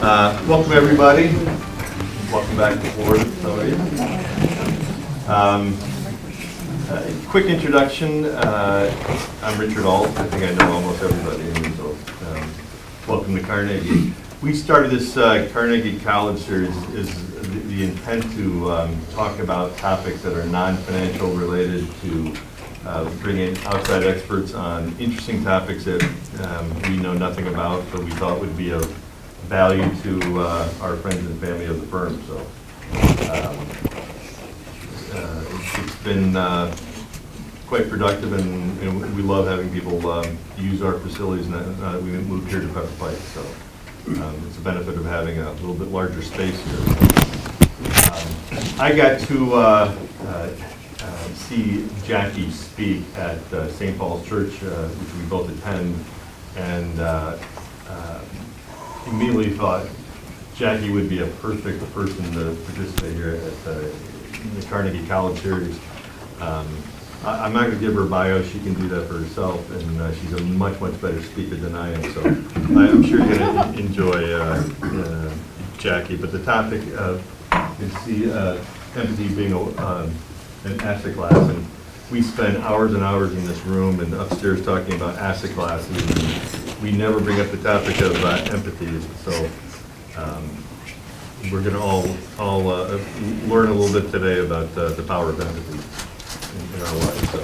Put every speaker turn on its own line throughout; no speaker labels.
Welcome everybody. Welcome back to Florida. How are you? Quick introduction. I'm Richard Alt. I think I know almost everybody. So, welcome to Carnegie. We started this Carnegie College series is the intent to talk about topics that are non-financial related, to bring in outside experts on interesting topics that we know nothing about, but we thought would be of value to our friends and family of the firm. So it's been quite productive, and we love having people use our facilities. And we moved here to Pepper Pike, so it's a benefit of having a little bit larger space here. I got to see Jackie speak at St. Paul's Church, which we both attend, and immediately thought Jackie would be a perfect person to participate here at the Carnegie College Series. I'm not going to give her a bio. She can do that for herself, and she's a much, much better speaker than I am, so I'm sure you're going to enjoy Jackie. But the topic is empathy being an asset class, and we spend hours and hours in this room and upstairs talking about asset classes, and we never bring up the topic of empathy. So we're going to all learn a little bit today about the power of empathy in our lives. So,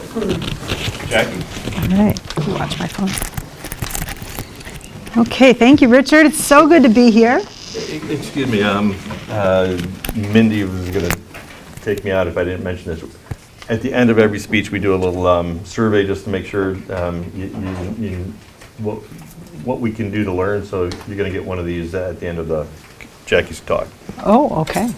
Jackie.
All right, watch my phone. Okay, thank you, Richard. It's so good to be here.
Excuse me, Mindy was going to take me out if I didn't mention this. At the end of every speech, we do a little survey just to make sure what we can do to learn. So you're going to get one of these at the end of Jackie's talk.
Oh, okay.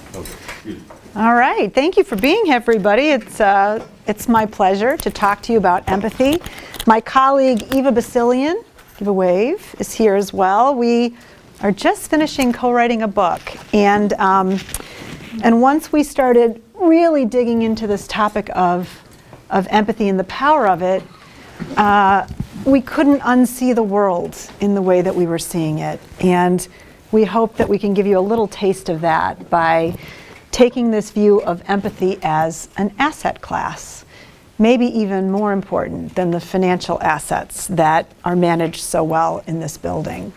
All right. Thank you for being here, everybody. It's my pleasure to talk to you about empathy. My colleague Eva Basilian, give a wave, is here as well. We are just finishing co-writing a book, and once we started really digging into this topic of empathy and the power of it, we couldn't unsee the world in the way that we were seeing it. And we hope that we can give you a little taste of that by taking this view of empathy as an asset class, maybe even more important than the financial assets that are managed so well in this building.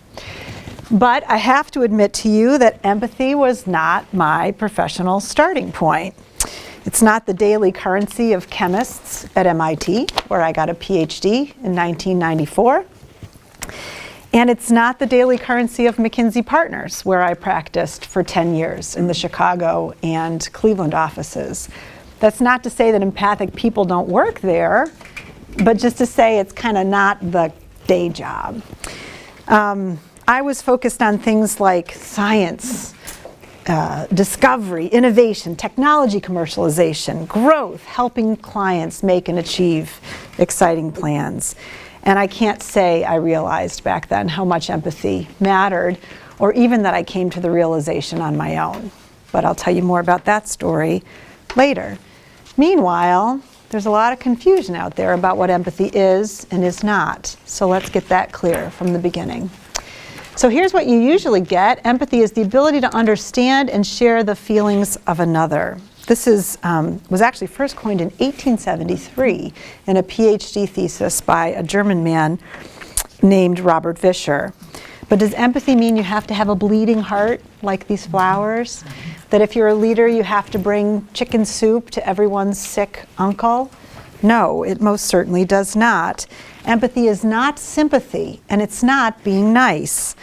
But I have to admit to you that empathy was not my professional starting point. It's not the daily currency of chemists at MIT, where I got a PhD in 1994. And it's not the daily currency of McKinsey Partners, where I practiced for 10 years in the Chicago and Cleveland offices. That's not to say that empathic people don't work there, but just to say it's kind of not the day job. I was focused on things like science, discovery, innovation, technology commercialization, growth, helping clients make and achieve exciting plans. And I can't say I realized back then how much empathy mattered, or even that I came to the realization on my own. But I'll tell you more about that story later. Meanwhile, there's a lot of confusion out there about what empathy is and is not. So let's get that clear from the beginning. So here's what you usually get. Empathy is the ability to understand and share the feelings of another. This was actually first coined in 1873 in a PhD thesis by a German man named Robert Vischer. But does empathy mean you have to have a bleeding heart like these flowers? That if you're a leader, you have to bring chicken soup to everyone's sick uncle? No, it most certainly does not. Empathy is not sympathy, and it's not being nice.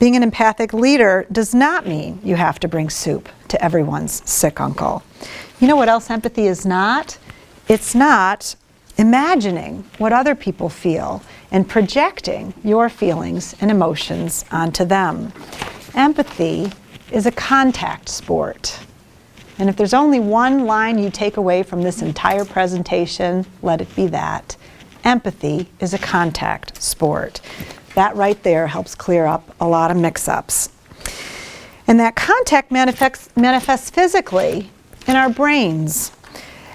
Being an empathic leader does not mean you have to bring soup to everyone's sick uncle. You know what else empathy is not? It's not imagining what other people feel and projecting your feelings and emotions onto them. Empathy is a contact sport. And if there's only one line you take away from this entire presentation, let it be that. Empathy is a contact sport. That right there helps clear up a lot of mix-ups. And that contact manifests physically in our brains.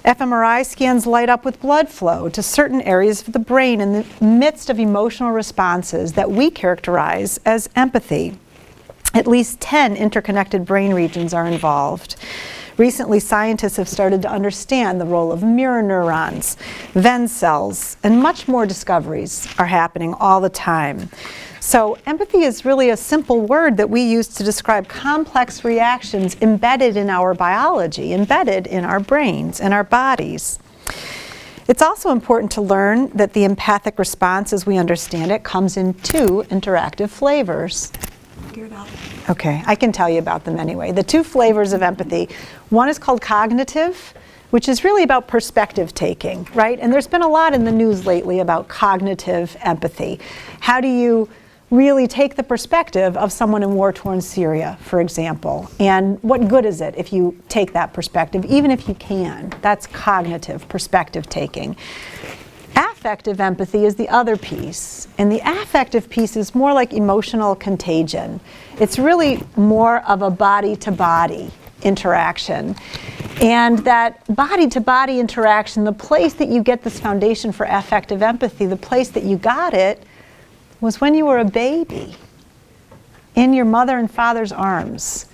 fMRI scans light up with blood flow to certain areas of the brain in the midst of emotional responses that we characterize as empathy. At least 10 interconnected brain regions are involved. Recently, scientists have started to understand the role of mirror neurons, Venn cells, and much more discoveries are happening all the time. So empathy is really a simple word that we use to describe complex reactions embedded in our biology, embedded in our brains and our bodies. It's also important to learn that the empathic response, as we understand it, comes in 2 interactive flavors. Okay, I can tell you about them anyway. The 2 flavors of empathy. One is called cognitive, which is really about perspective taking, right? And there's been a lot in the news lately about cognitive empathy. How do you really take the perspective of someone in war-torn Syria, for example? And what good is it if you take that perspective, even if you can? That's cognitive perspective taking. Affective empathy is the other piece, and the affective piece is more like emotional contagion. It's really more of a body-to-body interaction. And that body-to-body interaction, the place that you get this foundation for affective empathy, the place that you got it, was when you were a baby, in your mother and father's arms,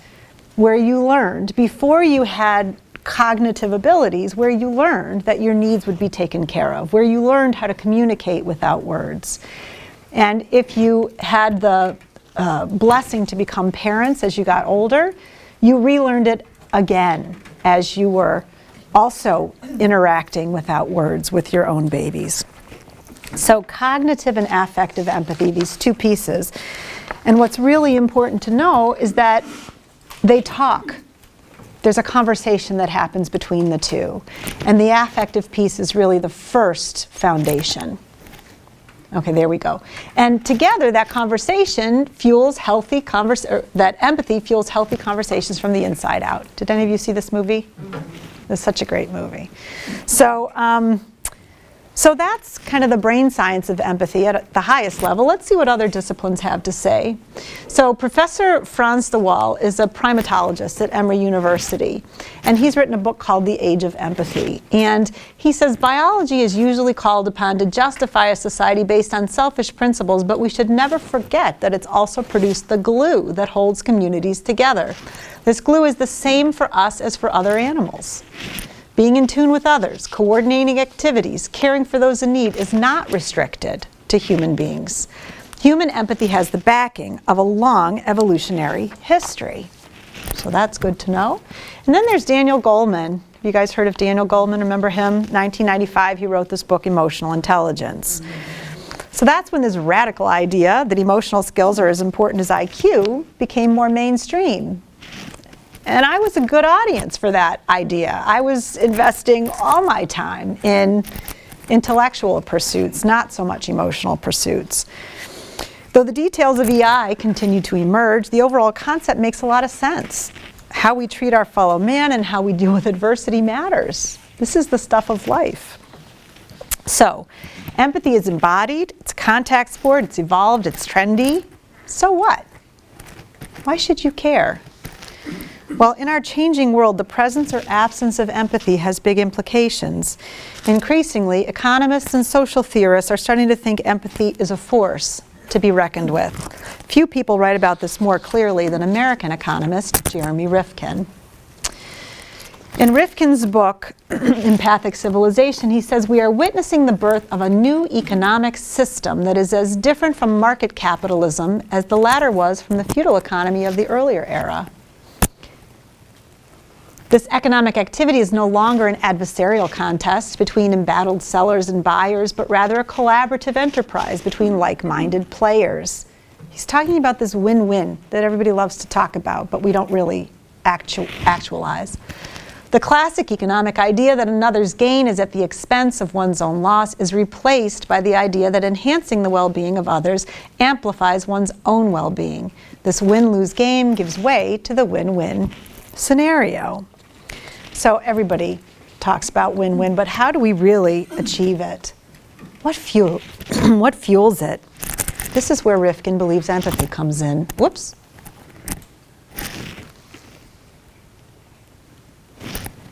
where you learned, before you had cognitive abilities, where you learned that your needs would be taken care of, where you learned how to communicate without words. And if you had the blessing to become parents as you got older, you relearned it again as you were also interacting without words with your own babies. So cognitive and affective empathy, these 2 pieces. And what's really important to know is that they talk. There's a conversation that happens between the 2. And the affective piece is really the first foundation. Okay, there we go. And together, that conversation fuels healthy that empathy fuels healthy conversations from the inside out. Did any of you see this movie? It's such a great movie. So that's kind of the brain science of empathy at the highest level. Let's see what other disciplines have to say. So Professor Franz de Waal is a primatologist at Emory University, and he's written a book called The Age of Empathy. And he says biology is usually called upon to justify a society based on selfish principles, but we should never forget that it's also produced the glue that holds communities together. This glue is the same for us as for other animals. Being in tune with others, coordinating activities, caring for those in need is not restricted to human beings. Human empathy has the backing of a long evolutionary history. So that's good to know. And then there's Daniel Goleman. Have you guys heard of Daniel Goleman? Remember him? 1995, he wrote this book, Emotional Intelligence. So that's when this radical idea that emotional skills are as important as IQ became more mainstream. And I was a good audience for that idea. I was investing all my time in intellectual pursuits, not so much emotional pursuits. Though the details of EI continue to emerge, the overall concept makes a lot of sense. How we treat our fellow man and how we deal with adversity matters. This is the stuff of life. So, empathy is embodied, it's a contact sport, it's evolved, it's trendy. So what? Why should you care? Well, in our changing world, the presence or absence of empathy has big implications. Increasingly, economists and social theorists are starting to think empathy is a force to be reckoned with. Few people write about this more clearly than American economist Jeremy Rifkin. In Rifkin's book, Empathic Civilization, he says, we are witnessing the birth of a new economic system that is as different from market capitalism as the latter was from the feudal economy of the earlier era. This economic activity is no longer an adversarial contest between embattled sellers and buyers, but rather a collaborative enterprise between like-minded players. He's talking about this win-win that everybody loves to talk about, but we don't really actualize. The classic economic idea that another's gain is at the expense of one's own loss is replaced by the idea that enhancing the well-being of others amplifies one's own well-being. This win-lose game gives way to the win-win scenario. So everybody talks about win-win, but how do we really achieve it? What fuels it? This is where Rifkin believes empathy comes in. Whoops.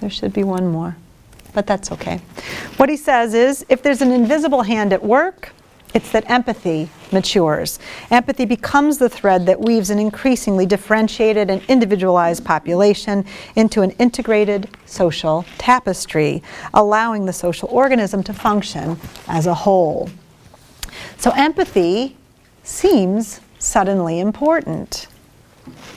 There should be one more, but that's okay. What he says is, if there's an invisible hand at work, It's that empathy matures. Empathy becomes the thread that weaves an increasingly differentiated and individualized population into an integrated social tapestry, allowing the social organism to function as a whole. So empathy seems suddenly important,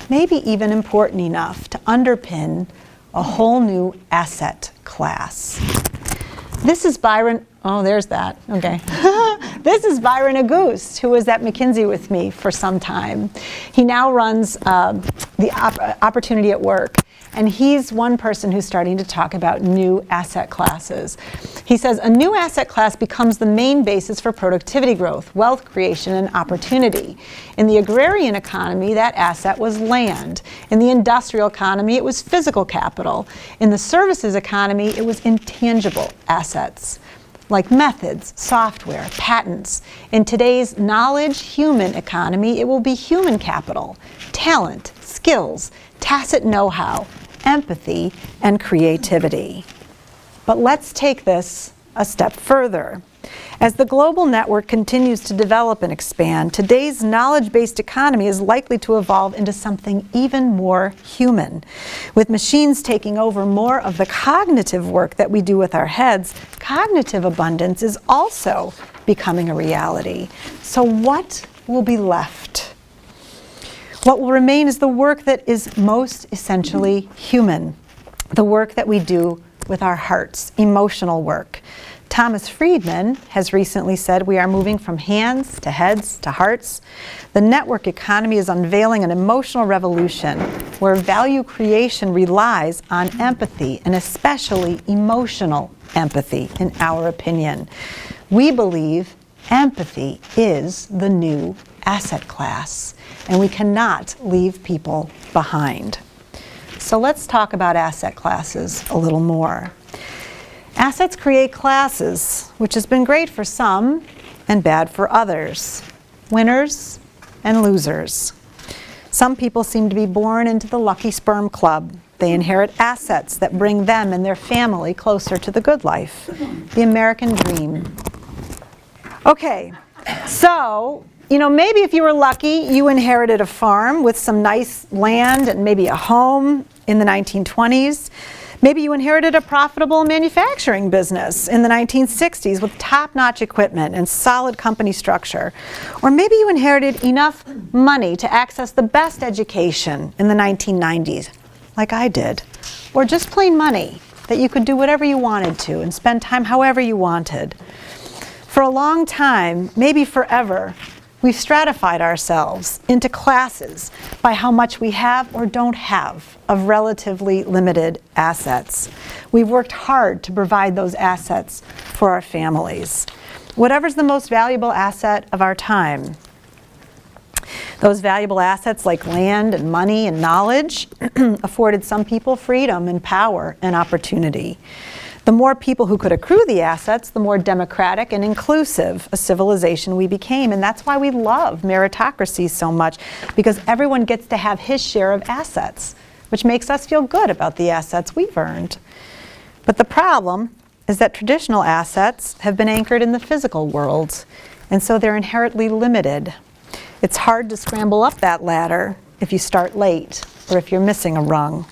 maybe even important enough to underpin a whole new asset class. This is Byron, oh, there's that, okay. This is Byron Auguste, who was at McKinsey with me for some time. He now runs the Opportunity at Work, and he's one person who's starting to talk about new asset classes. He says, a new asset class becomes the main basis for productivity growth, wealth creation, and opportunity. In the agrarian economy, that asset was land. In the industrial economy, it was physical capital. In the services economy, it was intangible assets, like methods, software, patents. In today's knowledge human economy, it will be human capital, talent, skills, tacit know-how, empathy, and creativity. But let's take this a step further. As the global network continues to develop and expand, today's knowledge-based economy is likely to evolve into something even more human. With machines taking over more of the cognitive work that we do with our heads, cognitive abundance is also becoming a reality. So what will be left? What will remain is the work that is most essentially human, the work that we do with our hearts, emotional work. Thomas Friedman has recently said we are moving from hands to heads to hearts. The network economy is unveiling an emotional revolution where value creation relies on empathy, and especially emotional empathy, in our opinion. We believe empathy is the new asset class, and we cannot leave people behind. So let's talk about asset classes a little more. Assets create classes, which has been great for some and bad for others. Winners and losers. Some people seem to be born into the lucky sperm club. They inherit assets that bring them and their family closer to the good life, the American dream. Okay, so, maybe if you were lucky, you inherited a farm with some nice land and maybe a home in the 1920s. Maybe you inherited a profitable manufacturing business in the 1960s with top-notch equipment and solid company structure. Or maybe you inherited enough money to access the best education in the 1990s, like I did. Or just plain money that you could do whatever you wanted to and spend time however you wanted. For a long time, maybe forever, we've stratified ourselves into classes by how much we have or don't have of relatively limited assets. We've worked hard to provide those assets for our families. Whatever's the most valuable asset of our time. Those valuable assets like land and money and knowledge afforded some people freedom and power and opportunity. The more people who could accrue the assets, the more democratic and inclusive a civilization we became. And that's why we love meritocracy so much, because everyone gets to have his share of assets, which makes us feel good about the assets we've earned. But the problem is that traditional assets have been anchored in the physical world, and so they're inherently limited. It's hard to scramble up that ladder if you start late or if you're missing a rung.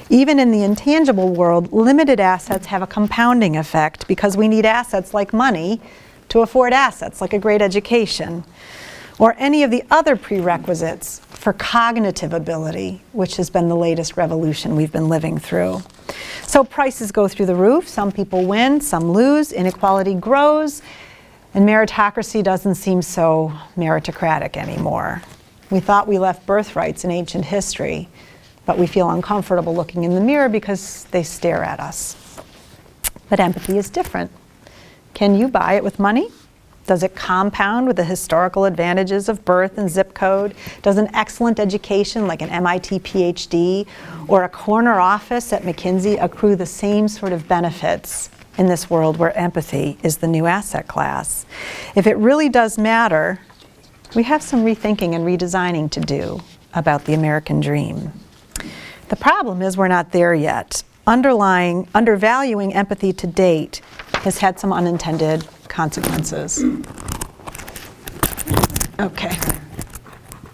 Even in the intangible world, limited assets have a compounding effect because we need assets like money to afford assets like a great education or any of the other prerequisites for cognitive ability, which has been the latest revolution we've been living through. So prices go through the roof. Some people win, some lose, inequality grows, and meritocracy doesn't seem so meritocratic anymore. We thought we left birthrights in ancient history, but we feel uncomfortable looking in the mirror because they stare at us. But empathy is different. Can you buy it with money? Does it compound with the historical advantages of birth and zip code? Does an excellent education like an MIT PhD or a corner office at McKinsey accrue the same sort of benefits in this world where empathy is the new asset class? If it really does matter, we have some rethinking and redesigning to do about the American dream. The problem is we're not there yet. Undervaluing empathy to date has had some unintended consequences. Okay.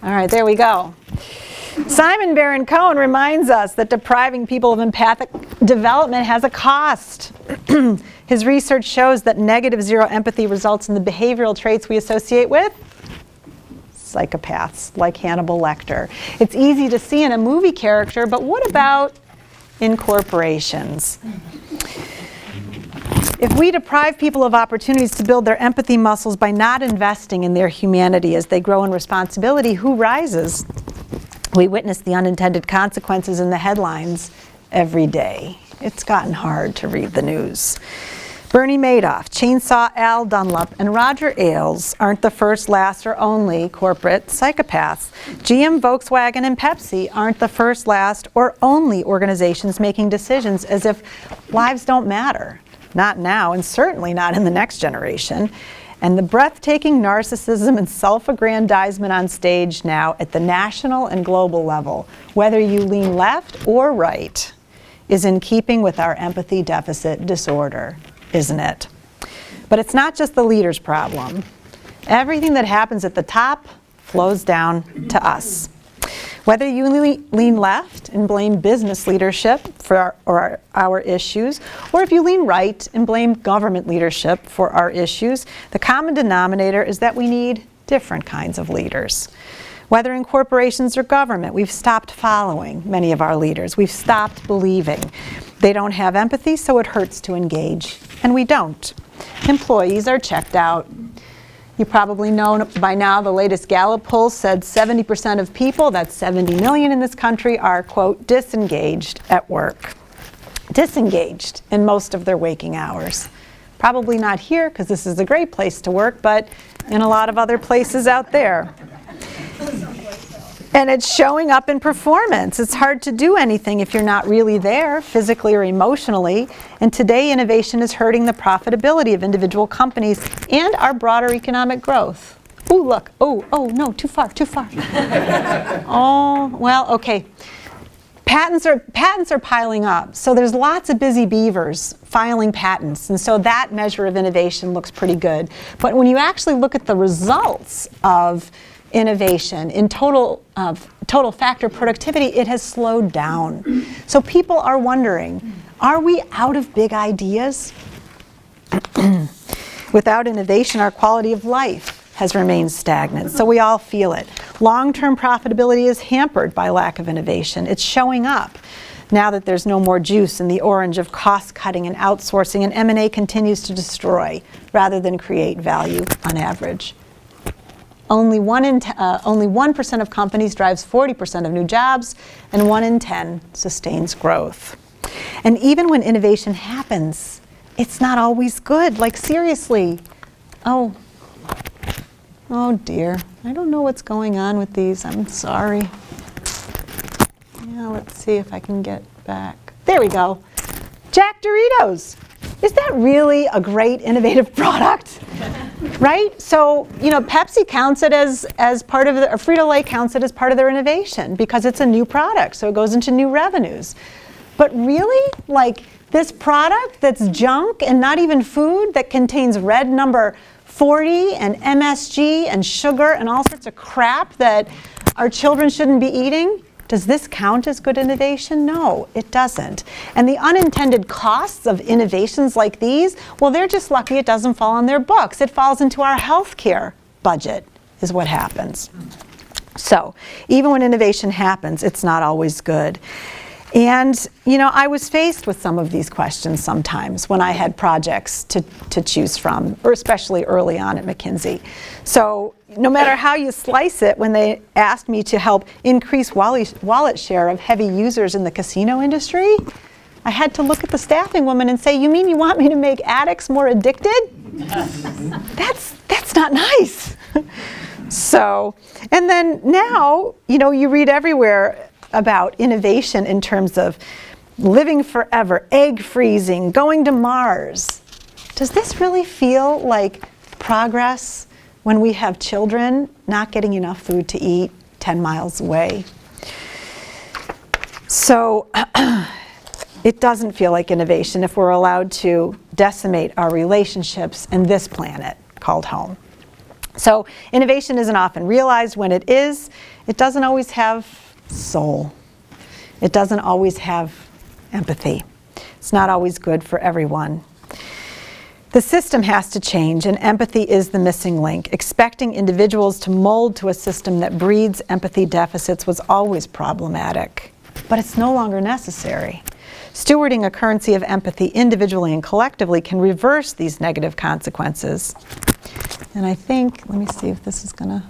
All right, there we go. Simon Baron Cohen reminds us that depriving people of empathic development has a cost. His research shows that negative zero empathy results in the behavioral traits we associate with psychopaths, like Hannibal Lecter. It's easy to see in a movie character, but what about in corporations? If we deprive people of opportunities to build their empathy muscles by not investing in their humanity as they grow in responsibility, who rises? We witness the unintended consequences in the headlines every day. It's gotten hard to read the news. Bernie Madoff, Chainsaw Al Dunlop, and Roger Ailes aren't the first, last, or only corporate psychopaths. GM, Volkswagen, and Pepsi aren't the first, last, or only organizations making decisions as if lives don't matter. Not now, and certainly not in the next generation. And the breathtaking narcissism and self-aggrandizement on stage now at the national and global level, whether you lean left or right, is in keeping with our empathy deficit disorder, isn't it? But it's not just the leader's problem. Everything that happens at the top flows down to us. Whether you lean left and blame business leadership for our issues, or if you lean right and blame government leadership for our issues, the common denominator is that we need different kinds of leaders. Whether in corporations or government, we've stopped following many of our leaders. We've stopped believing. They don't have empathy, so it hurts to engage, and we don't. Employees are checked out. You probably know by now the latest Gallup poll said 70% of people, that's 70 million in this country, are, quote, disengaged at work. Disengaged in most of their waking hours. Probably not here, because this is a great place to work, but in a lot of other places out there. And it's showing up in performance. It's hard to do anything if you're not really there, physically or emotionally. And today, innovation is hurting the profitability of individual companies and our broader economic growth. Ooh, look. Oh, no, too far. Oh, well, okay. Patents are piling up. So there's lots of busy beavers filing patents. And so that measure of innovation looks pretty good. But when you actually look at the results of innovation in total factor productivity, it has slowed down. So people are wondering, are we out of big ideas? Without innovation, our quality of life has remained stagnant, so we all feel it. Long-term profitability is hampered by lack of innovation. It's showing up now that there's no more juice in the orange of cost-cutting and outsourcing, and M&A continues to destroy rather than create value on average. Only 1% of companies drives 40% of new jobs, and 1 in 10 sustains growth. And even when innovation happens, it's not always good. Like, seriously. Oh dear. I don't know what's going on with these. I'm sorry. Yeah, let's see if I can get back. There we go. Jack Doritos. Is that really a great innovative product? Right? So, Pepsi counts it as part of or Frito-Lay counts it as part of their innovation because it's a new product, so it goes into new revenues. But really, like this product that's junk and not even food, that contains red number 40 and MSG and sugar and all sorts of crap that our children shouldn't be eating, does this count as good innovation? No, it doesn't. And the unintended costs of innovations like these, well, they're just lucky it doesn't fall on their books. It falls into our healthcare budget, is what happens. So, even when innovation happens, it's not always good. And, I was faced with some of these questions sometimes when I had projects to choose from, or especially early on at McKinsey. So, no matter how you slice it, when they asked me to help increase wallet share of heavy users in the casino industry, I had to look at the staffing woman and say, you mean you want me to make addicts more addicted? That's not nice. So, and then now, you read everywhere about innovation in terms of living forever, egg freezing, going to Mars. Does this really feel like progress when we have children not getting enough food to eat 10 miles away? So it doesn't feel like innovation if we're allowed to decimate our relationships and this planet called home. So innovation isn't often realized. When it is, it doesn't always have soul. It doesn't always have empathy. It's not always good for everyone. The system has to change, and empathy is the missing link. Expecting individuals to mold to a system that breeds empathy deficits was always problematic, but it's no longer necessary. Stewarding a currency of empathy individually and collectively can reverse these negative consequences. And I think, let me see if this is gonna,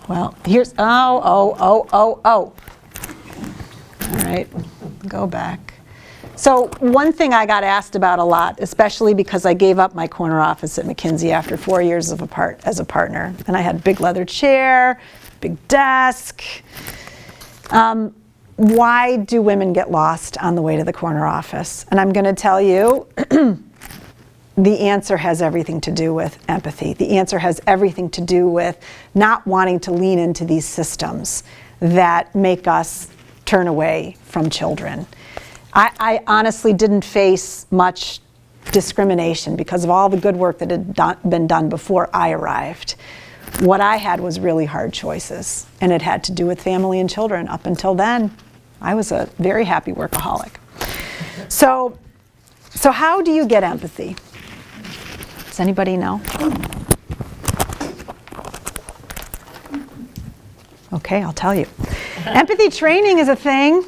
well, here's, All right, go back. So one thing I got asked about a lot, especially because I gave up my corner office at McKinsey after 4 years as a partner, and I had a big leather chair, big desk. Why do women get lost on the way to the corner office? And I'm going to tell you, the answer has everything to do with empathy. The answer has everything to do with not wanting to lean into these systems that make us turn away from children. I honestly didn't face much discrimination because of all the good work that had been done before I arrived. What I had was really hard choices, and it had to do with family and children. Up until then, I was a very happy workaholic. So how do you get empathy? Does anybody know? Okay, I'll tell you. Empathy training is a thing.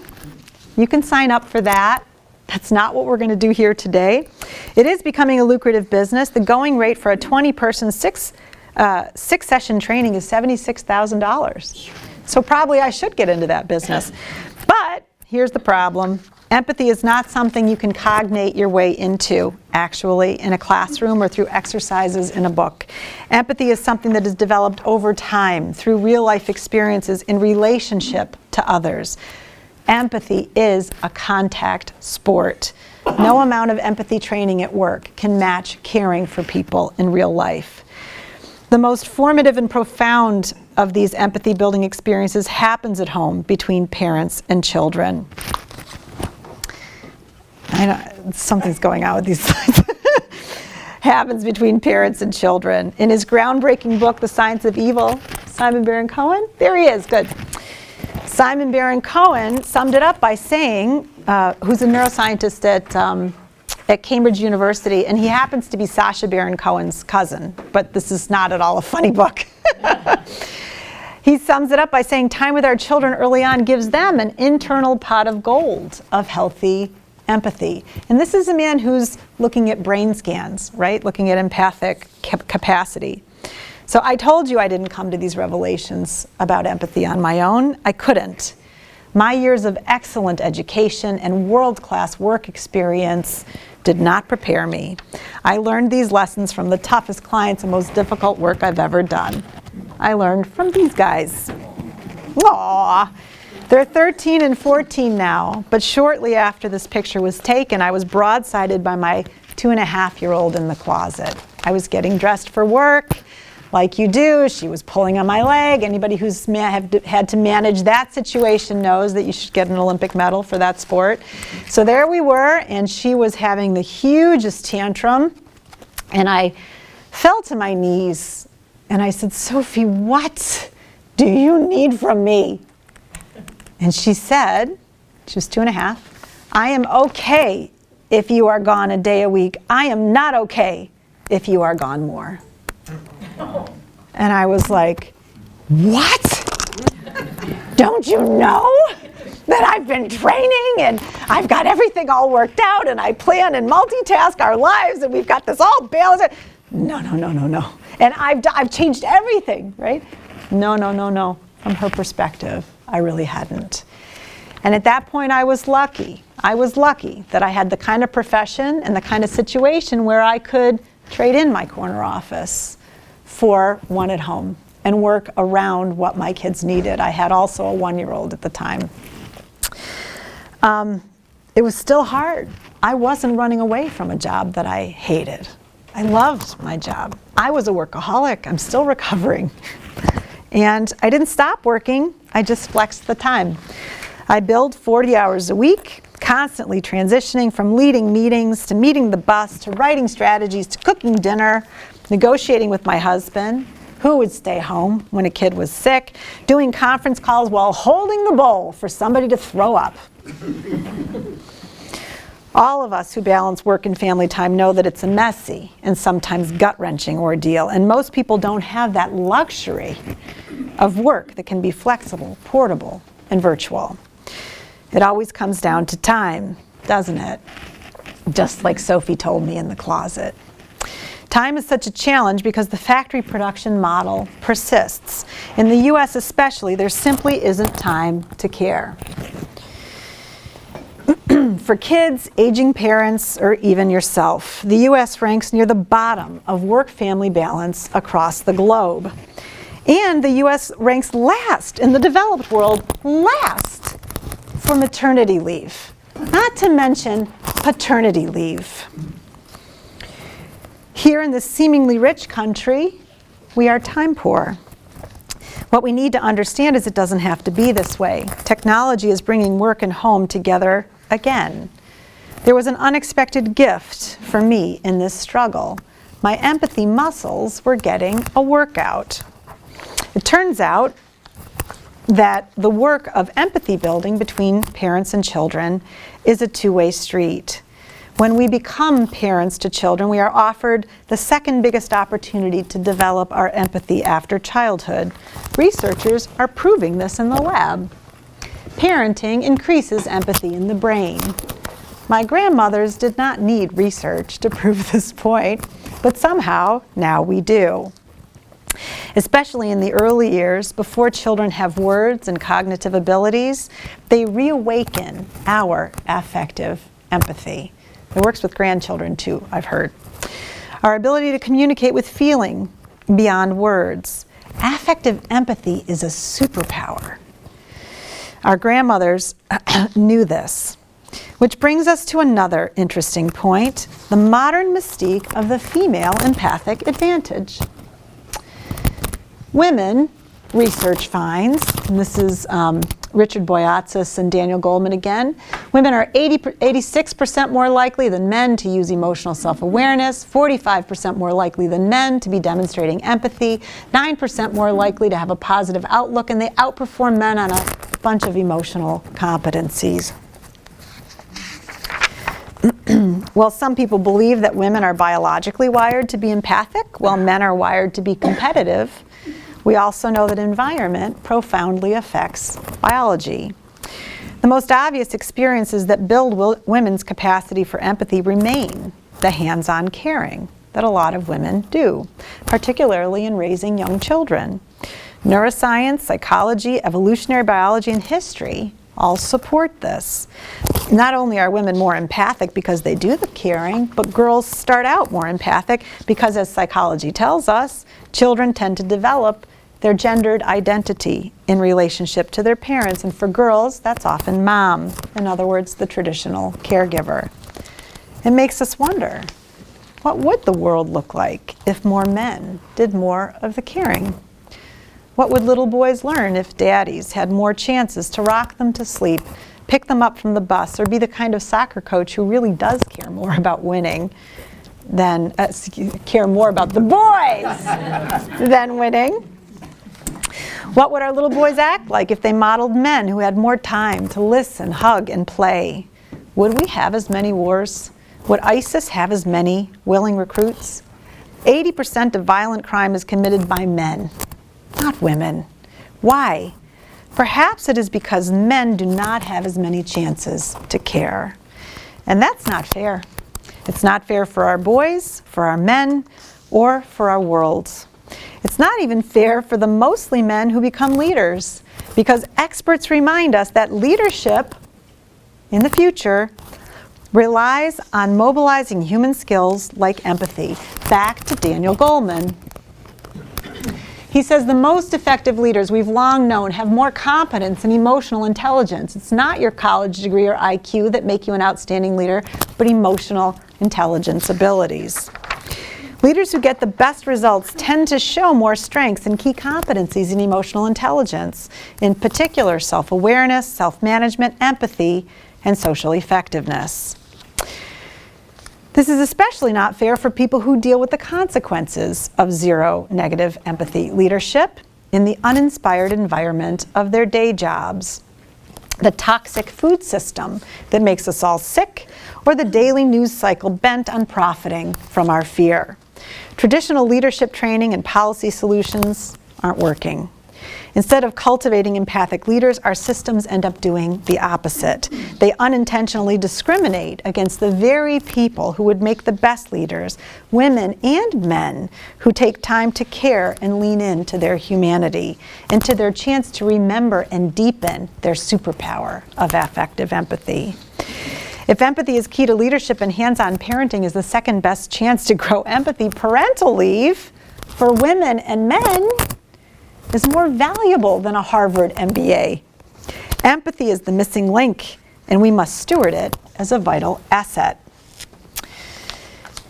You can sign up for that. That's not what we're going to do here today. It is becoming a lucrative business. The going rate for a 20-person, six-session training is $76,000. So probably I should get into that business. But here's the problem. Empathy is not something you can cognate your way into, actually, in a classroom or through exercises in a book. Empathy is something that is developed over time through real-life experiences in relationship to others. Empathy is a contact sport. No amount of empathy training at work can match caring for people in real life. The most formative and profound of these empathy building experiences happens at home between parents and children. I know, something's going on with these slides. Happens between parents and children. In his groundbreaking book, The Science of Evil, Simon Baron-Cohen, there he is, good. Simon Baron-Cohen summed it up by saying, who's a neuroscientist at Cambridge University, and he happens to be Sacha Baron Cohen's cousin, but this is not at all a funny book. He sums it up by saying time with our children early on gives them an internal pot of gold of healthy empathy. And this is a man who's looking at brain scans, right? Looking at empathic capacity. So I told you I didn't come to these revelations about empathy on my own. I couldn't. My years of excellent education and world-class work experience did not prepare me. I learned these lessons from the toughest clients and most difficult work I've ever done. I learned from these guys. Aww. They're 13 and 14 now, but shortly after this picture was taken, I was broadsided by my 2.5-year-old in the closet. I was getting dressed for work, like you do. She was pulling on my leg. Anybody who's had to manage that situation knows that you should get an Olympic medal for that sport. So there we were, and she was having the hugest tantrum, and I fell to my knees, and I said, Sophie, what do you need from me? And she said, she was 2.5, I am okay if you are gone a day a week. I am not okay if you are gone more. And I was like, what? Don't you know that I've been training and I've got everything all worked out and I plan and multitask our lives and we've got this all balanced? No. And I've changed everything, right? No. From her perspective, I really hadn't. And at that point, I was lucky. I was lucky that I had the kind of profession and the kind of situation where I could trade in my corner office for one at home and work around what my kids needed. I had also a 1-year-old at the time. It was still hard. I wasn't running away from a job that I hated. I loved my job. I was a workaholic. I'm still recovering. And I didn't stop working. I just flexed the time. I billed 40 hours a week, constantly transitioning from leading meetings to meeting the bus to writing strategies to cooking dinner, negotiating with my husband, who would stay home when a kid was sick, doing conference calls while holding the bowl for somebody to throw up. All of us who balance work and family time know that it's a messy and sometimes gut-wrenching ordeal, and most people don't have that luxury of work that can be flexible, portable, and virtual. It always comes down to time, doesn't it? Just like Sophie told me in the closet. Time is such a challenge because the factory production model persists. In the US especially, there simply isn't time to care. For kids, aging parents, or even yourself, the US ranks near the bottom of work-family balance across the globe. And the US ranks last in the developed world, last for maternity leave, not to mention paternity leave. Here in this seemingly rich country, we are time poor. What we need to understand is it doesn't have to be this way. Technology is bringing work and home together again. There was an unexpected gift for me in this struggle. My empathy muscles were getting a workout. It turns out that the work of empathy building between parents and children is a two-way street. When we become parents to children, we are offered the second biggest opportunity to develop our empathy after childhood. Researchers are proving this in the lab. Parenting increases empathy in the brain. My grandmothers did not need research to prove this point, but somehow now we do. Especially in the early years, before children have words and cognitive abilities, they reawaken our affective empathy. It works with grandchildren too, I've heard. Our ability to communicate with feeling beyond words. Affective empathy is a superpower. Our grandmothers knew this, which brings us to another interesting point, the modern mystique of the female empathic advantage. Women, research finds, and this is Richard Boyatzis and Daniel Goldman again, women are 86% more likely than men to use emotional self-awareness, 45% more likely than men to be demonstrating empathy, 9% more likely to have a positive outlook, and they outperform men on a bunch of emotional competencies. Well, some people believe that women are biologically wired to be empathic, while men are wired to be competitive. We also know that environment profoundly affects biology. The most obvious experiences that build women's capacity for empathy remain the hands-on caring that a lot of women do, particularly in raising young children. Neuroscience, psychology, evolutionary biology, and history all support this. Not only are women more empathic because they do the caring, but girls start out more empathic because, as psychology tells us, children tend to develop their gendered identity in relationship to their parents. And for girls, that's often mom, in other words, the traditional caregiver. It makes us wonder, what would the world look like if more men did more of the caring? What would little boys learn if daddies had more chances to rock them to sleep, pick them up from the bus, or be the kind of soccer coach who really does care more about winning than, care more about the boys than winning? What would our little boys act like if they modeled men who had more time to listen, hug, and play? Would we have as many wars? Would ISIS have as many willing recruits? 80% of violent crime is committed by men, not women. Why? Perhaps it is because men do not have as many chances to care. And that's not fair. It's not fair for our boys, for our men, or for our worlds. It's not even fair for the mostly men who become leaders, because experts remind us that leadership in the future relies on mobilizing human skills like empathy. Back to Daniel Goldman. He says the most effective leaders we've long known have more competence and emotional intelligence. It's not your college degree or IQ that make you an outstanding leader, but emotional intelligence abilities. Leaders who get the best results tend to show more strengths and key competencies in emotional intelligence, in particular self-awareness, self-management, empathy, and social effectiveness. This is especially not fair for people who deal with the consequences of zero negative empathy leadership in the uninspired environment of their day jobs. The toxic food system that makes us all sick, or the daily news cycle bent on profiting from our fear. Traditional leadership training and policy solutions aren't working. Instead of cultivating empathic leaders, our systems end up doing the opposite. They unintentionally discriminate against the very people who would make the best leaders, women and men who take time to care and lean into their humanity and to their chance to remember and deepen their superpower of affective empathy. If empathy is key to leadership and hands-on parenting is the second best chance to grow empathy, parental leave for women and men is more valuable than a Harvard MBA. Empathy is the missing link, and we must steward it as a vital asset.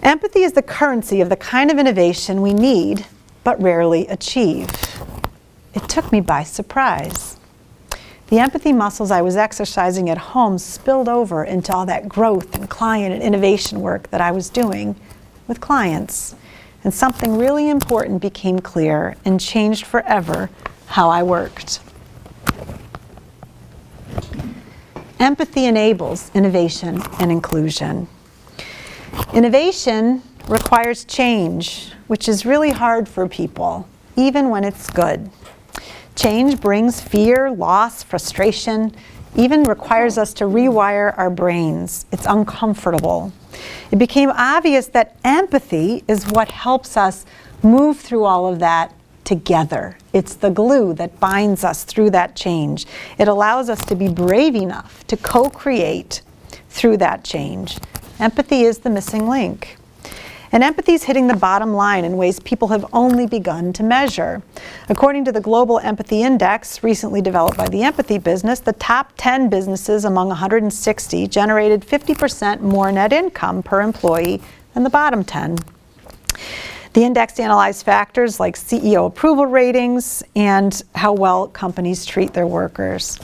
Empathy is the currency of the kind of innovation we need, but rarely achieve. It took me by surprise. The empathy muscles I was exercising at home spilled over into all that growth and client and innovation work that I was doing with clients. And something really important became clear and changed forever how I worked. Empathy enables innovation and inclusion. Innovation requires change, which is really hard for people, even when it's good. Change brings fear, loss, frustration, even requires us to rewire our brains. It's uncomfortable. It became obvious that empathy is what helps us move through all of that together. It's the glue that binds us through that change. It allows us to be brave enough to co-create through that change. Empathy is the missing link. And empathy is hitting the bottom line in ways people have only begun to measure. According to the Global Empathy Index, recently developed by the empathy business, the top 10 businesses among 160 generated 50% more net income per employee than the bottom 10. The index analyzed factors like CEO approval ratings and how well companies treat their workers.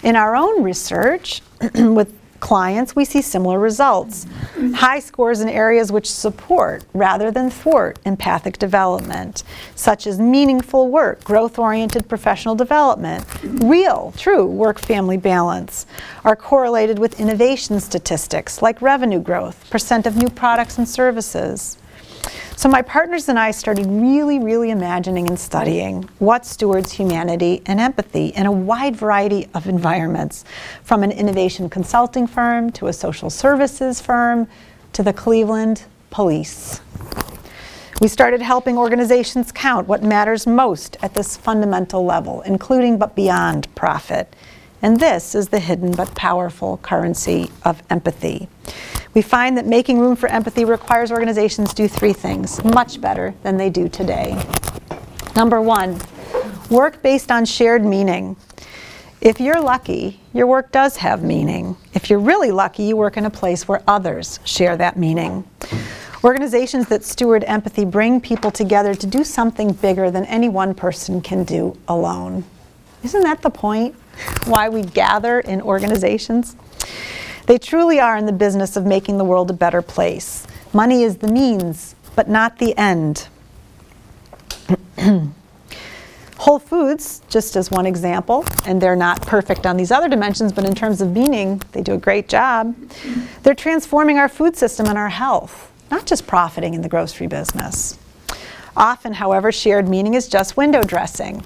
In our own research with clients, we see similar results. High scores in areas which support rather than thwart empathic development, such as meaningful work, growth-oriented professional development, real, true work-family balance, are correlated with innovation statistics like revenue growth, percent of new products and services. So my partners and I started really imagining and studying what stewards humanity and empathy in a wide variety of environments, from an innovation consulting firm to a social services firm to the Cleveland Police. We started helping organizations count what matters most at this fundamental level, including but beyond profit. And this is the hidden but powerful currency of empathy. We find that making room for empathy requires organizations do three things much better than they do today. Number one, work based on shared meaning. If you're lucky, your work does have meaning. If you're really lucky, you work in a place where others share that meaning. Organizations that steward empathy bring people together to do something bigger than any one person can do alone. Isn't that the point? Why we gather in organizations? They truly are in the business of making the world a better place. Money is the means, but not the end. Whole Foods, just as one example, and they're not perfect on these other dimensions, but in terms of meaning, they do a great job. They're transforming our food system and our health, not just profiting in the grocery business. Often, however, shared meaning is just window dressing.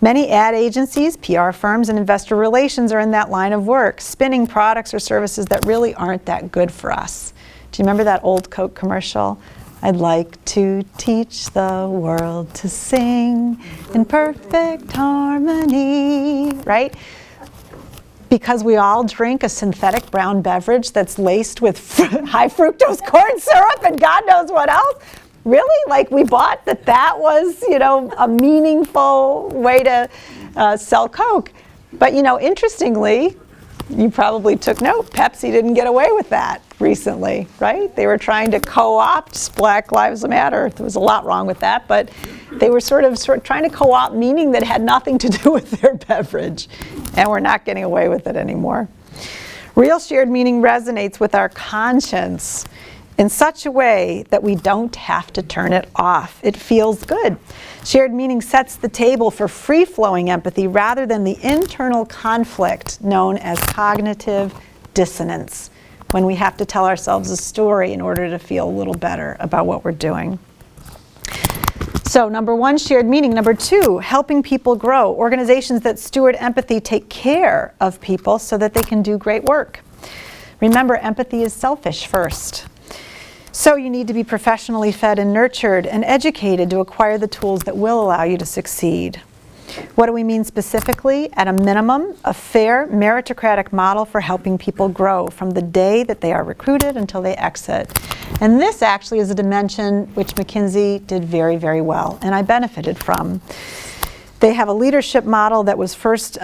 Many ad agencies, PR firms, and investor relations are in that line of work, spinning products or services that really aren't that good for us. Do you remember that old Coke commercial? I'd like to teach the world to sing in perfect harmony, right? Because we all drink a synthetic brown beverage that's laced with high fructose corn syrup and God knows what else. Really? Like we bought that was, a meaningful way to sell Coke. But, interestingly, you probably took note, Pepsi didn't get away with that recently, right? They were trying to co-opt Black Lives Matter. There was a lot wrong with that, but they were sort of trying to co-opt meaning that had nothing to do with their beverage. And we're not getting away with it anymore. Real shared meaning resonates with our conscience in such a way that we don't have to turn it off. It feels good. Shared meaning sets the table for free-flowing empathy rather than the internal conflict known as cognitive dissonance, when we have to tell ourselves a story in order to feel a little better about what we're doing. So number one, shared meaning. Number two, helping people grow. Organizations that steward empathy take care of people so that they can do great work. Remember, empathy is selfish first. So you need to be professionally fed and nurtured and educated to acquire the tools that will allow you to succeed. What do we mean specifically? At a minimum, a fair, meritocratic model for helping people grow from the day that they are recruited until they exit. And this actually is a dimension which McKinsey did very, very well, and I benefited from. They have a leadership model that was first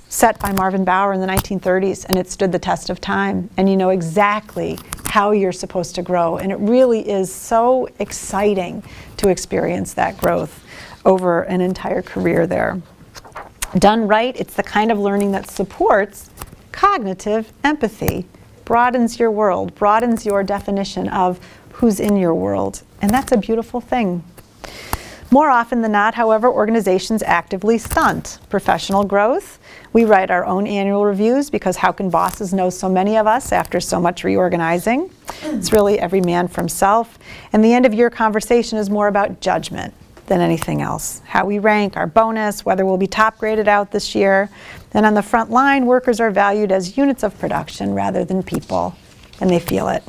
set by Marvin Bower in the 1930s, and it stood the test of time. And you know exactly how you're supposed to grow. And it really is so exciting to experience that growth over an entire career there. Done right, it's the kind of learning that supports cognitive empathy, broadens your world, broadens your definition of who's in your world. And that's a beautiful thing. More often than not, however, organizations actively stunt professional growth. We write our own annual reviews because how can bosses know so many of us after so much reorganizing? It's really every man for himself. And the end of year conversation is more about judgment than anything else. How we rank, our bonus, whether we'll be top graded out this year. And on the front line, workers are valued as units of production rather than people, and they feel it.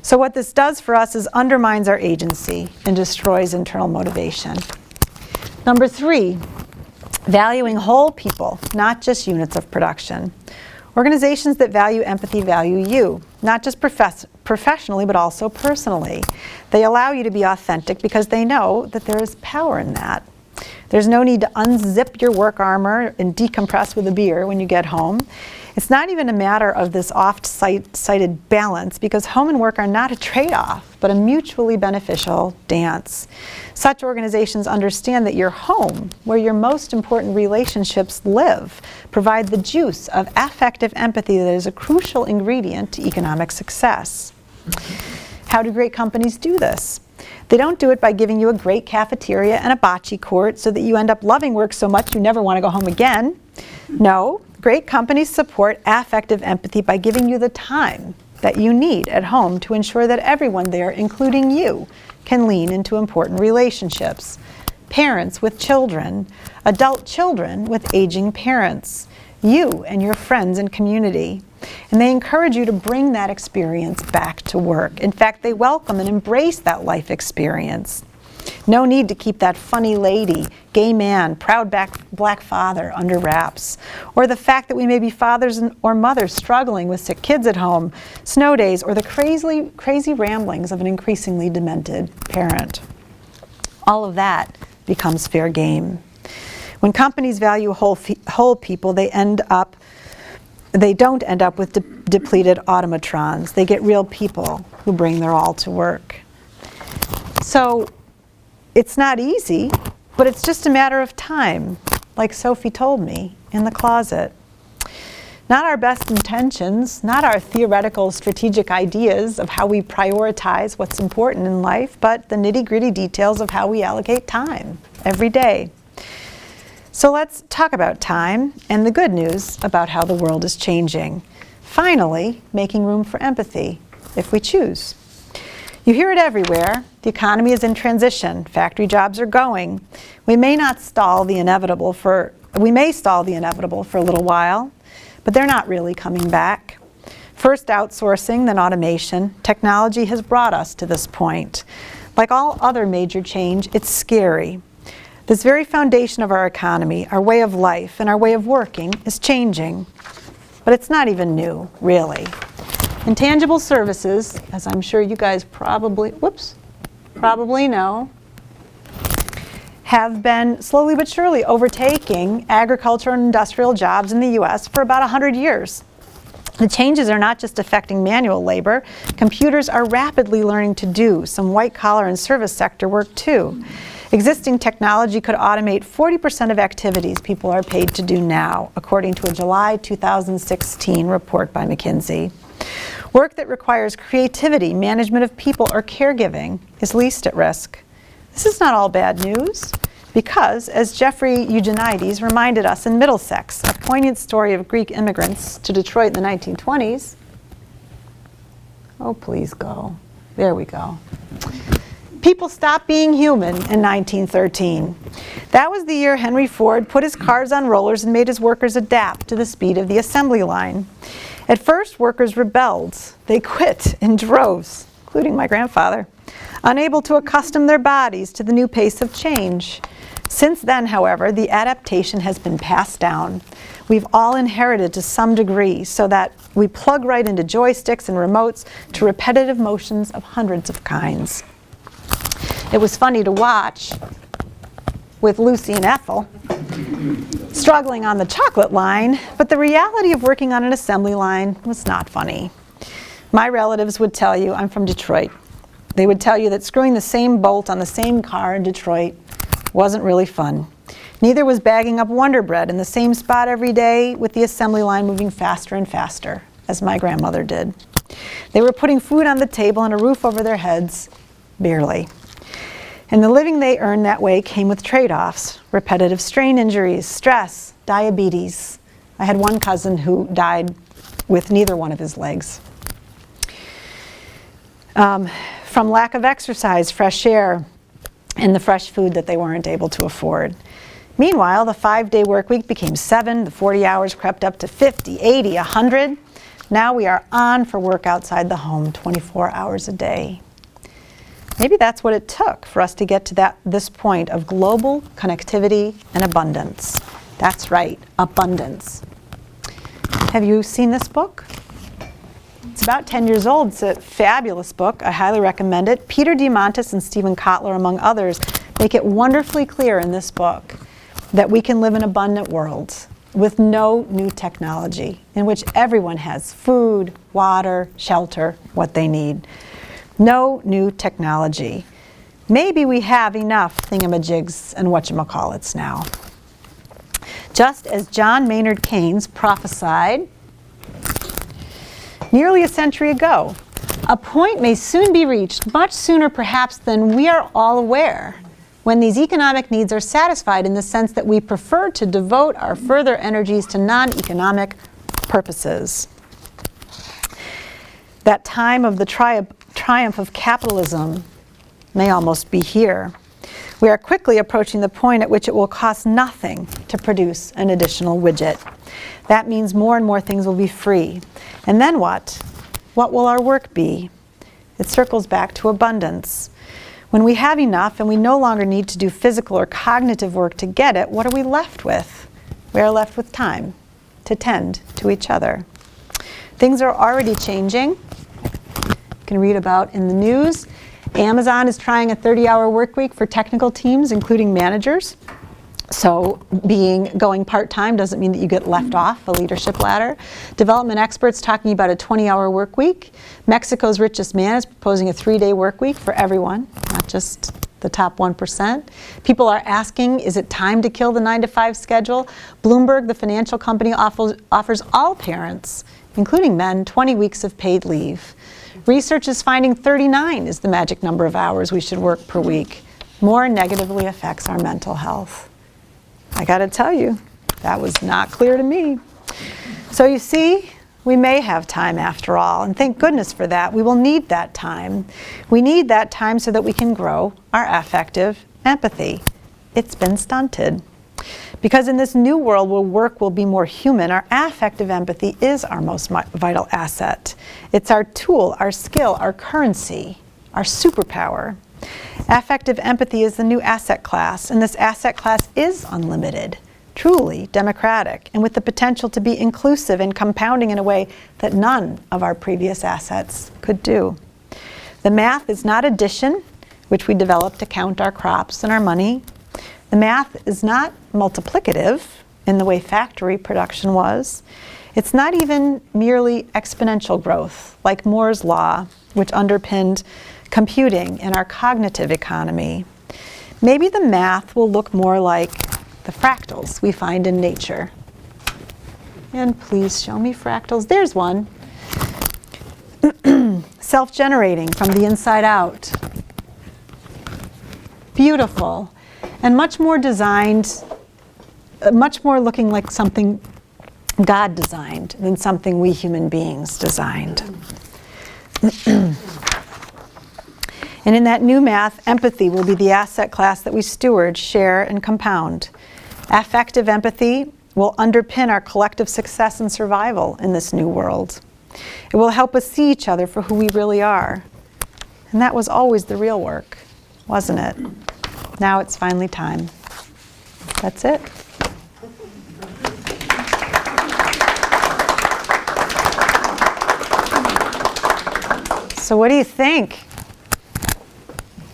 So what this does for us is undermines our agency and destroys internal motivation. Number three, valuing whole people, not just units of production. Organizations that value empathy value you, not just professionally, but also personally. They allow you to be authentic because they know that there is power in that. There's no need to unzip your work armor and decompress with a beer when you get home. It's not even a matter of this oft-cited balance, because home and work are not a trade-off, but a mutually beneficial dance. Such organizations understand that your home, where your most important relationships live, provide the juice of affective empathy that is a crucial ingredient to economic success. How do great companies do this? They don't do it by giving you a great cafeteria and a bocce court so that you end up loving work so much you never want to go home again. No, great companies support affective empathy by giving you the time that you need at home to ensure that everyone there, including you, can lean into important relationships. Parents with children, adult children with aging parents, you and your friends and community. And they encourage you to bring that experience back to work. In fact, they welcome and embrace that life experience. No need to keep that funny lady, gay man, proud black father under wraps. Or the fact that we may be fathers or mothers struggling with sick kids at home, snow days, or the crazy ramblings of an increasingly demented parent. All of that becomes fair game. When companies value whole people, they don't end up with depleted automatrons. They get real people who bring their all to work. So it's not easy, but it's just a matter of time, like Sophie told me in the closet. Not our best intentions, not our theoretical strategic ideas of how we prioritize what's important in life, but the nitty-gritty details of how we allocate time every day. So let's talk about time and the good news about how the world is changing. Finally, making room for empathy, if we choose. You hear it everywhere. The economy is in transition. Factory jobs are going. We may stall the inevitable for a little while, but they're not really coming back. First outsourcing, then automation. Technology has brought us to this point. Like all other major change, it's scary. This very foundation of our economy, our way of life, and our way of working is changing. But it's not even new, really. Intangible services, as I'm sure you guys probably know, have been slowly but surely overtaking agriculture and industrial jobs in the US for about 100 years. The changes are not just affecting manual labor. Computers are rapidly learning to do some white-collar and service sector work too. Existing technology could automate 40% of activities people are paid to do now, according to a July 2016 report by McKinsey. Work that requires creativity, management of people, or caregiving is least at risk. This is not all bad news, because, as Jeffrey Eugenides reminded us in Middlesex, a poignant story of Greek immigrants to Detroit in the 1920s. Oh, please go. There we go. People stopped being human in 1913. That was the year Henry Ford put his cars on rollers and made his workers adapt to the speed of the assembly line. At first, workers rebelled. They quit in droves, including my grandfather, unable to accustom their bodies to the new pace of change. Since then, however, the adaptation has been passed down. We've all inherited to some degree, so that we plug right into joysticks and remotes to repetitive motions of hundreds of kinds. It was funny to watch with Lucy and Ethel struggling on the chocolate line, but the reality of working on an assembly line was not funny. My relatives would tell you, I'm from Detroit. They would tell you that screwing the same bolt on the same car in Detroit wasn't really fun. Neither was bagging up Wonder Bread in the same spot every day with the assembly line moving faster and faster, as my grandmother did. They were putting food on the table and a roof over their heads, barely. And the living they earned that way came with trade-offs: repetitive strain injuries, stress, diabetes. I had one cousin who died with neither one of his legs. From lack of exercise, fresh air, and the fresh food that they weren't able to afford. Meanwhile, the 5-day work week became 7, the 40 hours crept up to 50, 80, 100. Now we are on for work outside the home 24 hours a day. Maybe that's what it took for us to get to this point of global connectivity and abundance. That's right, abundance. Have you seen this book? It's about 10 years old. It's a fabulous book. I highly recommend it. Peter Diamandis and Stephen Kotler, among others, make it wonderfully clear in this book that we can live in abundant worlds with no new technology, in which everyone has food, water, shelter, what they need. No new technology. Maybe we have enough thingamajigs and whatchamacallits now. Just as John Maynard Keynes prophesied nearly a century ago, a point may soon be reached, much sooner perhaps than we are all aware, when these economic needs are satisfied in the sense that we prefer to devote our further energies to non-economic purposes. That time of the triumph of capitalism may almost be here. We are quickly approaching the point at which it will cost nothing to produce an additional widget. That means more and more things will be free. And then what? What will our work be? It circles back to abundance. When we have enough and we no longer need to do physical or cognitive work to get it, what are we left with? We are left with time to tend to each other. Things are already changing. You can read about in the news. Amazon is trying a 30-hour work week for technical teams, including managers. So going part-time doesn't mean that you get left off a leadership ladder. Development experts talking about a 20-hour work week. Mexico's richest man is proposing a 3-day work week for everyone, not just the top 1%. People are asking, is it time to kill the 9-to-5 schedule? Bloomberg, the financial company, offers all parents, including men, 20 weeks of paid leave. Research is finding 39 is the magic number of hours we should work per week. More negatively affects our mental health. I gotta tell you, that was not clear to me. So you see, we may have time after all, and thank goodness for that. We will need that time. We need that time so that we can grow our affective empathy. It's been stunted. Because in this new world where work will be more human, our affective empathy is our most vital asset. It's our tool, our skill, our currency, our superpower. Affective empathy is the new asset class, and this asset class is unlimited, truly democratic, and with the potential to be inclusive and compounding in a way that none of our previous assets could do. The math is not addition, which we developed to count our crops and our money. The math is not multiplicative in the way factory production was. It's not even merely exponential growth, like Moore's law, which underpinned computing in our cognitive economy. maybe the math will look more like the fractals we find in nature. And please show me fractals. There's one. Self-generating from the inside out. Beautiful. And much more designed, much more looking like something God designed than something we human beings designed. And in that new math, empathy will be the asset class that we steward, share, and compound. Affective empathy will underpin our collective success and survival in this new world. It will help us see each other for who we really are. And that was always the real work, wasn't it? Now it's finally time. That's it. So what do you think?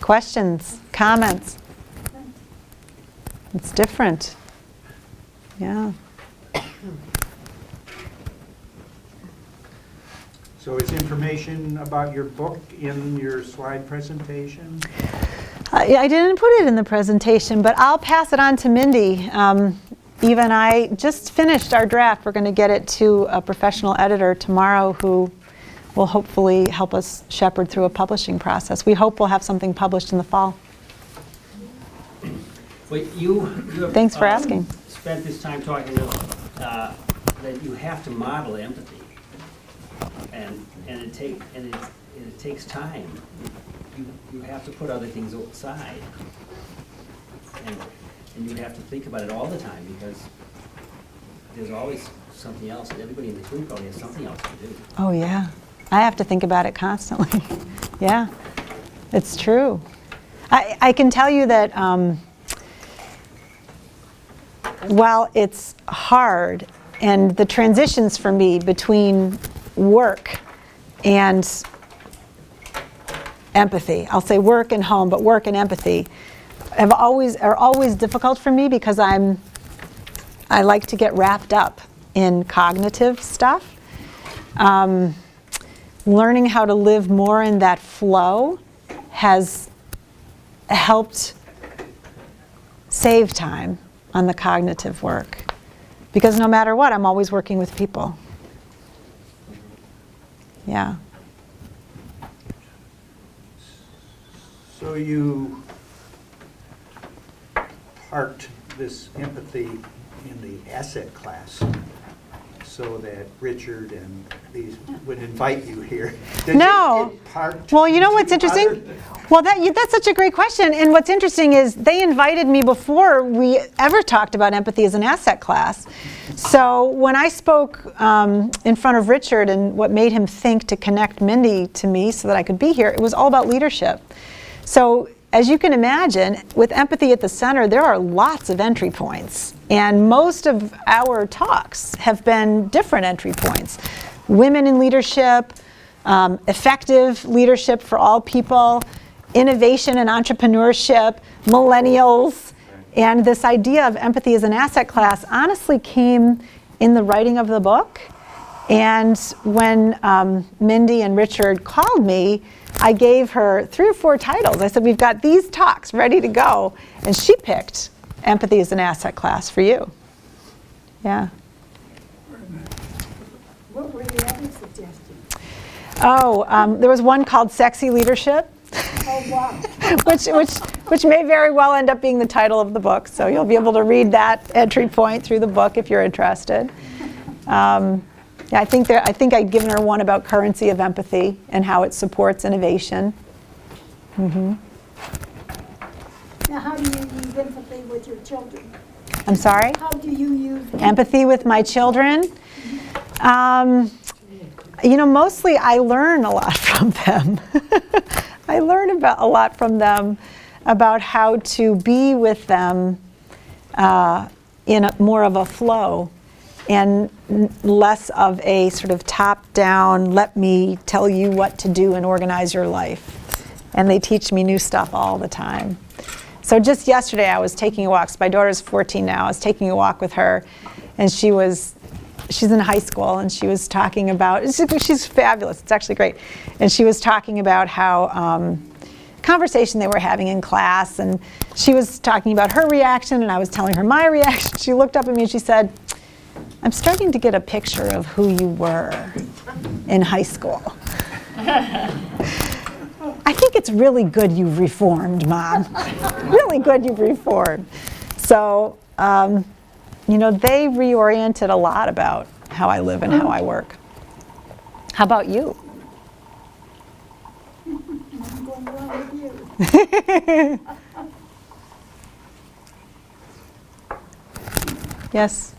Questions, comments? It's different. Yeah.
So is information about your book in your slide presentation?
I didn't put it in the presentation, but I'll pass it on to Mindy. Eva and I just finished our draft. We're going to get it to a professional editor tomorrow who will hopefully help us shepherd through a publishing process. We hope we'll have something published in the fall.
Well, you have,
Thanks for asking.
Spent this time talking about that you have to model empathy, and it takes time. You have to put other things aside, and you have to think about it all the time because there's always something else. Everybody in this room probably has something else to do.
Oh yeah, I have to think about it constantly. Yeah, it's true. I can tell you that while it's hard, and the transitions for me between work and empathy, I'll say work and home, but work and empathy, are always difficult for me because I like to get wrapped up in cognitive stuff. Learning how to live more in that flow has helped save time on the cognitive work. Because no matter what, I'm always working with people. Yeah.
So you parked this empathy in the asset class so that Richard and these would invite you here. Did
No.
you get parked
Well, you know what's
into
interesting? Well, that's such a great question. And what's interesting is they invited me before we ever talked about empathy as an asset class. So when I spoke in front of Richard and what made him think to connect Mindy to me so that I could be here, it was all about leadership. So as you can imagine, with empathy at the center, there are lots of entry points. And most of our talks have been different entry points. Women in leadership, effective leadership for all people, innovation and entrepreneurship, millennials, and this idea of empathy as an asset class honestly came in the writing of the book. And when Mindy and Richard called me, I gave her 3 or 4 titles. I said, we've got these talks ready to go. And she picked empathy as an asset class for you. Yeah.
What were the other suggestions?
Oh, there was one called Sexy Leadership,
Oh, wow.
which may very well end up being the title of the book. So you'll be able to read that entry point through the book if you're interested. Yeah, I think I'd given her one about currency of empathy and how it supports innovation. Mm-hmm.
Now, how do you use empathy with your children?
I'm sorry?
How do you use
Empathy with my children? Mostly I learn a lot from them. I learn a lot from them about how to be with them in more of a flow and less of a sort of top-down, let me tell you what to do and organize your life. And they teach me new stuff all the time. So just yesterday I was taking a walk. So my daughter's 14 now. I was taking a walk with her, and she's in high school, and she was talking about, she's fabulous, it's actually great. And she was talking about how conversation they were having in class, and she was talking about her reaction, and I was telling her my reaction. She looked up at me and she said, "I'm starting to get a picture of who you were in high school. I think it's really good you've reformed, Mom. Really good you've reformed." So, they reoriented a lot about how I live and how I work. How about you?
I'm going along with you.
Yes?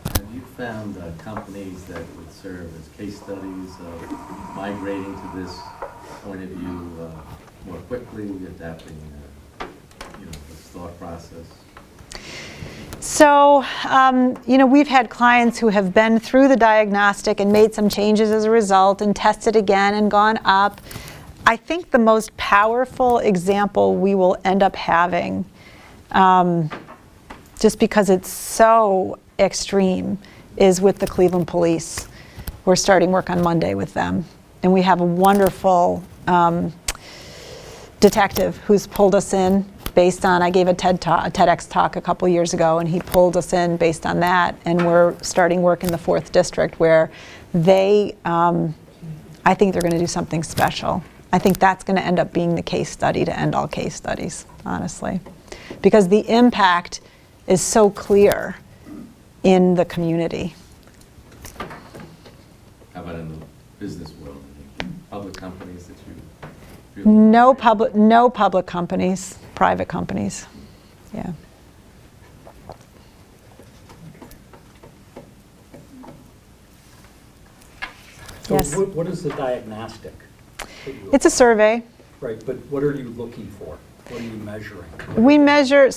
Have you found companies that would serve as case studies of migrating to this point of view more quickly, adapting this thought process?
So, we've had clients who have been through the diagnostic and made some changes as a result and tested again and gone up. I think the most powerful example we will end up having, just because it's so extreme, is with the Cleveland Police. We're starting work on Monday with them. And we have a wonderful detective who's pulled us in based on, I gave a TEDx talk a couple years ago, and he pulled us in based on that, and we're starting work in the 4th District where I think they're going to do something special. I think that's going to end up being the case study to end all case studies, honestly, because the impact is so clear in the community.
How about in the business world? Any public companies that you feel?
No public companies, private companies. Yeah.
So
Yes.
what is the diagnostic?
It's a survey.
Right, but what are you looking for? What are you measuring?
We measure,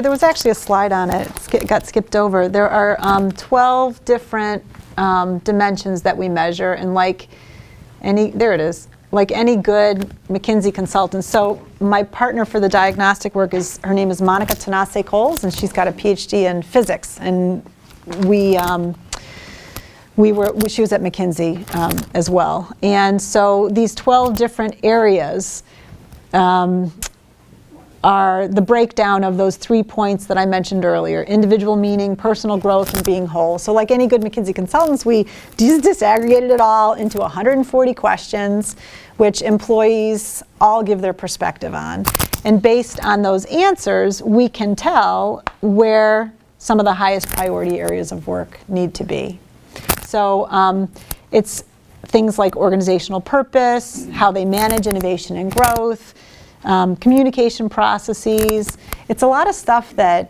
there was actually a slide on it, it got skipped over. There are 12 different dimensions that we measure, and like any good McKinsey consultant. So my partner for the diagnostic work her name is Monica Tanase-Coles, and she's got a PhD in physics, and she was at McKinsey as well. And so these 12 different areas are the breakdown of those 3 points that I mentioned earlier: individual meaning, personal growth, and being whole. So like any good McKinsey consultants, we disaggregated it all into 140 questions, which employees all give their perspective on. And based on those answers, we can tell where some of the highest priority areas of work need to be. So it's things like organizational purpose, how they manage innovation and growth, communication processes. It's a lot of stuff that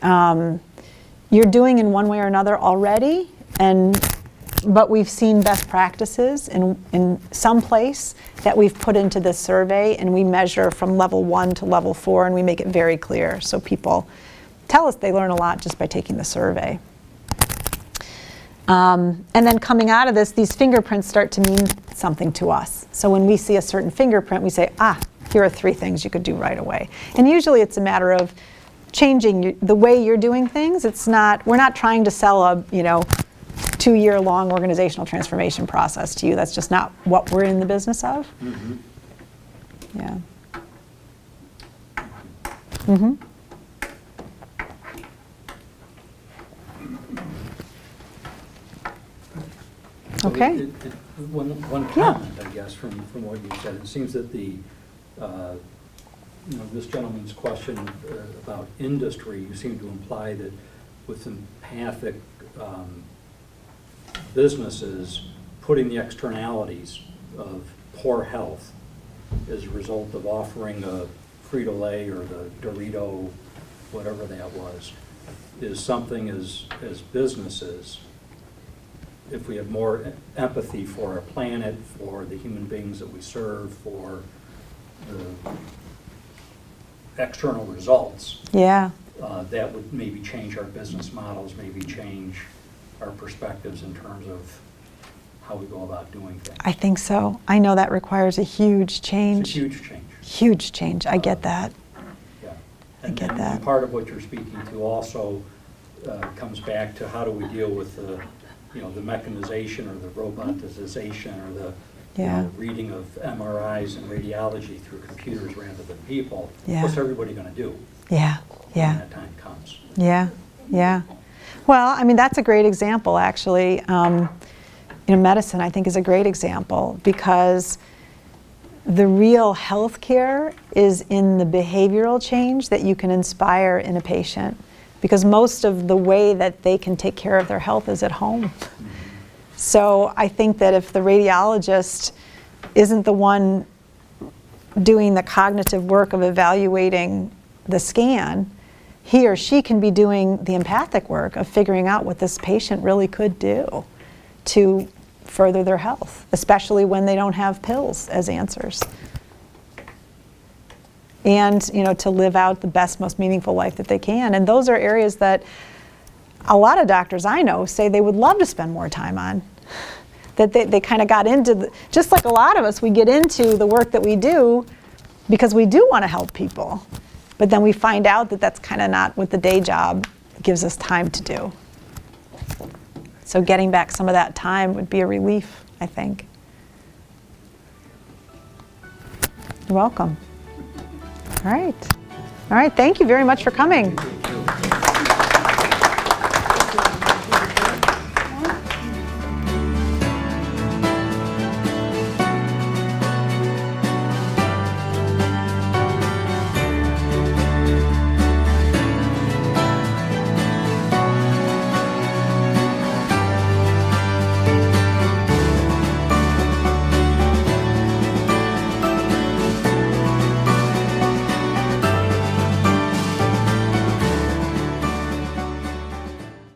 you're doing in one way or another already, but we've seen best practices in some place that we've put into this survey, and we measure from level 1 to level 4, and we make it very clear. So people tell us they learn a lot just by taking the survey. And then coming out of this, these fingerprints start to mean something to us. So when we see a certain fingerprint, we say, here are 3 things you could do right away. And usually it's a matter of changing the way you're doing things. We're not trying to sell a 2-year-long organizational transformation process to you. That's just not what we're in the business of.
Mm-hmm.
Yeah. Mm-hmm.
So
Okay.
One comment, I guess, from what you said. It seems that this gentleman's question about industry, you seem to imply that with empathic businesses, putting the externalities of poor health as a result of offering a Frito-Lay or the Dorito, whatever that was, is something as businesses, if we have more empathy for our planet, for the human beings that we serve, for the external results,
Yeah.
that would maybe change our business models, maybe change our perspectives in terms of how we go about doing things.
I think so. I know that requires a huge change.
It's a huge change.
Huge change. I get that.
Yeah.
I get
and
that.
part of what you're speaking to also comes back to how do we deal with the mechanization or the robotization or the
Yeah.
reading of MRIs and radiology through computers rather than people.
Yeah.
What's everybody going to do
Yeah,
when
yeah,
that time comes?
yeah, yeah. Well, I mean, that's a great example, actually. Medicine, I think, is a great example because the real healthcare is in the behavioral change that you can inspire in a patient, because most of the way that they can take care of their health is at home. So I think that if the radiologist isn't the one doing the cognitive work of evaluating the scan, he or she can be doing the empathic work of figuring out what this patient really could do to further their health, especially when they don't have pills as answers. And, to live out the best, most meaningful life that they can. And those are areas that a lot of doctors I know say they would love to spend more time on. That they kind of got into, just like a lot of us, we get into the work that we do because we do want to help people. But then we find out that that's kind of not what the day job gives us time to do. So getting back some of that time would be a relief, I think. You're welcome. All right. Thank you very much for coming.